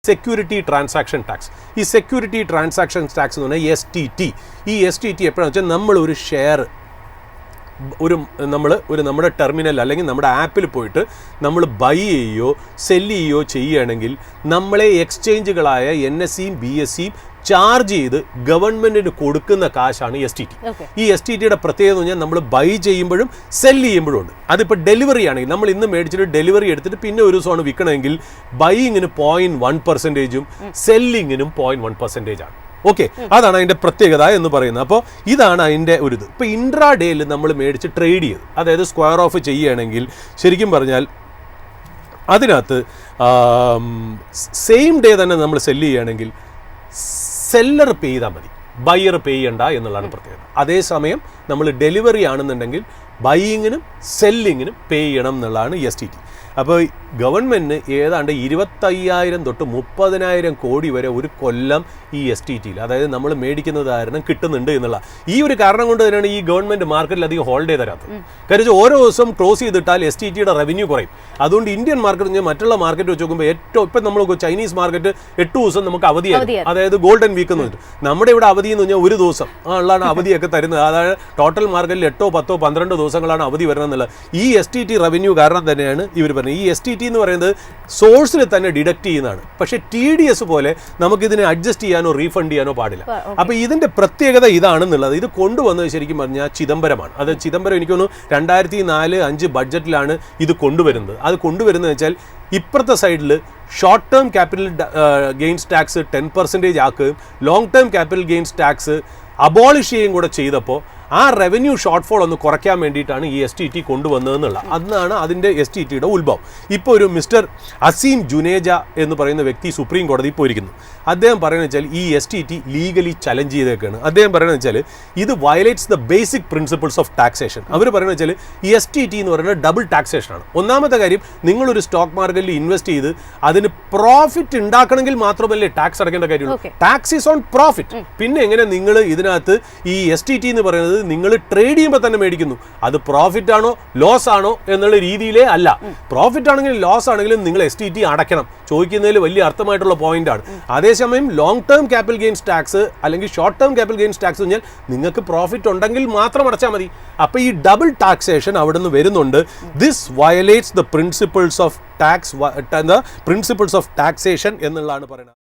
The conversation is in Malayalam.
Security transaction tax. ഈ സെക്യൂരിറ്റി ട്രാൻസാക്ഷൻ ടാക്സ് എന്ന് പറഞ്ഞാൽ STT. ഈ STT എപ്പോഴാണെന്ന് വെച്ചാൽ നമ്മളൊരു ഷെയർ നമ്മുടെ ടെർമിനൽ അല്ലെങ്കിൽ നമ്മുടെ ആപ്പിൽ പോയിട്ട് നമ്മൾ ബൈ ചെയ്യുകയോ സെല്ല് ചെയ്യുകയോ ചെയ്യുകയാണെങ്കിൽ നമ്മളെ എക്സ്ചേഞ്ചുകളായ NSEയും BSEയും ചാർജ് ചെയ്ത് ഗവൺമെൻറ്റിന് കൊടുക്കുന്ന കാശാണ് STT. ഈ STTയുടെ പ്രത്യേകത എന്ന് പറഞ്ഞാൽ നമ്മൾ ബൈ ചെയ്യുമ്പോഴും സെല്ല് ചെയ്യുമ്പോഴും ഉണ്ട്. അതിപ്പോൾ ഡെലിവറി ആണെങ്കിൽ നമ്മൾ ഇന്ന് മേടിച്ചിട്ട് ഡെലിവറി എടുത്തിട്ട് പിന്നെ ഒരു ദിവസമാണ് വിൽക്കണമെങ്കിൽ ബൈയിങ്ങിന് 0.1%ഉം സെല്ലിങ്ങിനും 0.1% ആണ്. ഓക്കെ, അതാണ് അതിൻ്റെ പ്രത്യേകത എന്ന് പറയുന്നത്. അപ്പോൾ ഇതാണ് അതിൻ്റെ ഒരു ഇത്. ഇപ്പോൾ ഇൻട്രാഡേയിൽ നമ്മൾ മേടിച്ച് ട്രേഡ് ചെയ്ത്, അതായത് സ്ക്വയർ ഓഫ് ചെയ്യുകയാണെങ്കിൽ ശരിക്കും പറഞ്ഞാൽ അതിനകത്ത് സെയിം ഡേ തന്നെ നമ്മൾ സെല്ല് ചെയ്യുകയാണെങ്കിൽ സെല്ലർ പേ ചെയ്താൽ മതി, ബയ്യർ പേ ചെയ്യണ്ട എന്നുള്ളതാണ് പ്രത്യേകത. അതേസമയം നമ്മൾ ഡെലിവറി ആണെന്നുണ്ടെങ്കിൽ ബൈയിങ്ങിനും സെല്ലിങ്ങിനും പേ ചെയ്യണം എന്നുള്ളതാണ് STT. അപ്പോൾ ഗവൺമെൻറ്റിന് ഏതാണ്ട് 25,000 തൊട്ട് 30,000 കോടി വരെ ഒരു കൊല്ലം ഈ STTയിൽ, അതായത് നമ്മൾ മേടിക്കുന്നത് കാരണം കിട്ടുന്നുണ്ട് എന്നുള്ള ഈ ഒരു കാരണം കൊണ്ട് തന്നെയാണ് ഈ ഗവൺമെൻറ് മാർക്കറ്റിൽ അധികം ഹോൾഡേ തരാത്തത്. കാര്യം ഓരോ ദിവസം ക്ലോസ് ചെയ്തിട്ടാൽ STTയുടെ റവന്യൂ കുറയും. അതുകൊണ്ട് ഇന്ത്യൻ മാർക്കറ്റ് മറ്റുള്ള മാർക്കറ്റ് വെച്ച് നോക്കുമ്പോൾ ഏറ്റവും ഇപ്പം നമ്മൾ ചൈനീസ് മാർക്കറ്റ് 8 ദിവസം നമുക്ക് അവധിയായിരുന്നു, അതായത് ഗോൾഡൻ വീക്ക് എന്ന് വെച്ചിട്ട്. നമ്മുടെ ഇവിടെ അവധി എന്ന് പറഞ്ഞാൽ ഒരു ദിവസം ഉള്ളതാണ് അവധിയൊക്കെ തരുന്നത്. അതായത് ടോട്ടൽ മാർക്കറ്റിൽ 8, 10, 12 ദിവസങ്ങളാണ് അവധി വരുന്നത് എന്നുള്ളത് ഈ STT റവന്യൂ കാരണം തന്നെയാണ് ഇവർ പറഞ്ഞത്. ഈ STT എന്ന് പറയുന്നത് സോഴ്സിൽ തന്നെ ഡിഡക്ട് ചെയ്യുന്നതാണ്. പക്ഷേ TDS പോലെ നമുക്കിതിനെ അഡ്ജസ്റ്റ് ചെയ്യാനോ റീഫണ്ട് ചെയ്യാനോ പാടില്ല. അപ്പോൾ ഇതിൻ്റെ പ്രത്യേകത ഇതാണെന്നുള്ളത്. ഇത് കൊണ്ടുവന്നത് ശരിക്കും പറഞ്ഞാൽ ചിദംബരമാണ്. അത് ചിദംബരം എനിക്ക് തോന്നുന്നു 2004-05 ബഡ്ജറ്റിലാണ് ഇത് കൊണ്ടുവരുന്നത്. അത് കൊണ്ടുവരുന്നത് വെച്ചാൽ ഇപ്പുറത്തെ സൈഡിൽ short term capital gains tax 10% ആക്കുകയും long term capital gains tax abolish ചെയ്യുകയും കൂടെ ചെയ്തപ്പോൾ ആ റവന്യൂ ഷോർട്ട് ഫോൾ ഒന്ന് കുറയ്ക്കാൻ വേണ്ടിയിട്ടാണ് ഈ STT കൊണ്ടുവന്നതെന്നുള്ള അതാണ് അതിൻ്റെ STTയുടെ ഉത്ഭവം. ഇപ്പോൾ ഒരു മിസ്റ്റർ അസീം ജുനേജ എന്ന് പറയുന്ന വ്യക്തി സുപ്രീം കോടതിയിൽ പോയിരിക്കുന്നു. അദ്ദേഹം പറയുന്നത് വെച്ചാൽ ഈ STT ലീഗലി ചലഞ്ച് ചെയ്തേക്കാണ്. അദ്ദേഹം പറയുന്നത് വെച്ചാൽ ഇത് violates the basic principles of taxation. അവർ പറയുന്നത് വെച്ചാൽ ഈ STT എന്ന് പറയുന്നത് ഡബിൾ ടാക്സേഷനാണ്. ഒന്നാമത്തെ കാര്യം, നിങ്ങളൊരു സ്റ്റോക്ക് മാർക്കറ്റിൽ ഇൻവെസ്റ്റ് ചെയ്ത് അതിന് പ്രോഫിറ്റ് ഉണ്ടാക്കണമെങ്കിൽ മാത്രമല്ലേ ടാക്സ് അടയ്ക്കേണ്ട കാര്യമുള്ളൂ. Tax is on profit. പിന്നെ എങ്ങനെ നിങ്ങൾ ഇതിനകത്ത് ഈ STT എന്ന് പറയുന്നത് നിങ്ങൾ ട്രേഡ് ചെയ്യുമ്പോൾ തന്നെ മേടിക്കുന്നു, അത് പ്രോഫിറ്റ് ആണോ ലോസ് ആണോ എന്നുള്ള രീതിയിലേ അല്ല. പ്രോഫിറ്റ് ആണെങ്കിലും ലോസ് ആണെങ്കിലും നിങ്ങൾ STT അടയ്ക്കണം. ചോദിക്കുന്നതിൽ വലിയ അർത്ഥമായിട്ടുള്ള പോയിന്റാണ്. അതേസമയം long term capital gains tax അല്ലെങ്കിൽ short term capital gains tax പറഞ്ഞാൽ നിങ്ങൾക്ക് പ്രോഫിറ്റ് ഉണ്ടെങ്കിൽ മാത്രം അടച്ചാൽ മതി. അപ്പോൾ ഈ ഡബിൾ ടാക്സേഷൻ അവിടെ നിന്ന് വരുന്നുണ്ട്. This violates the principles of tax, principles of taxation എന്നുള്ളതാണ് പറയുന്നത്.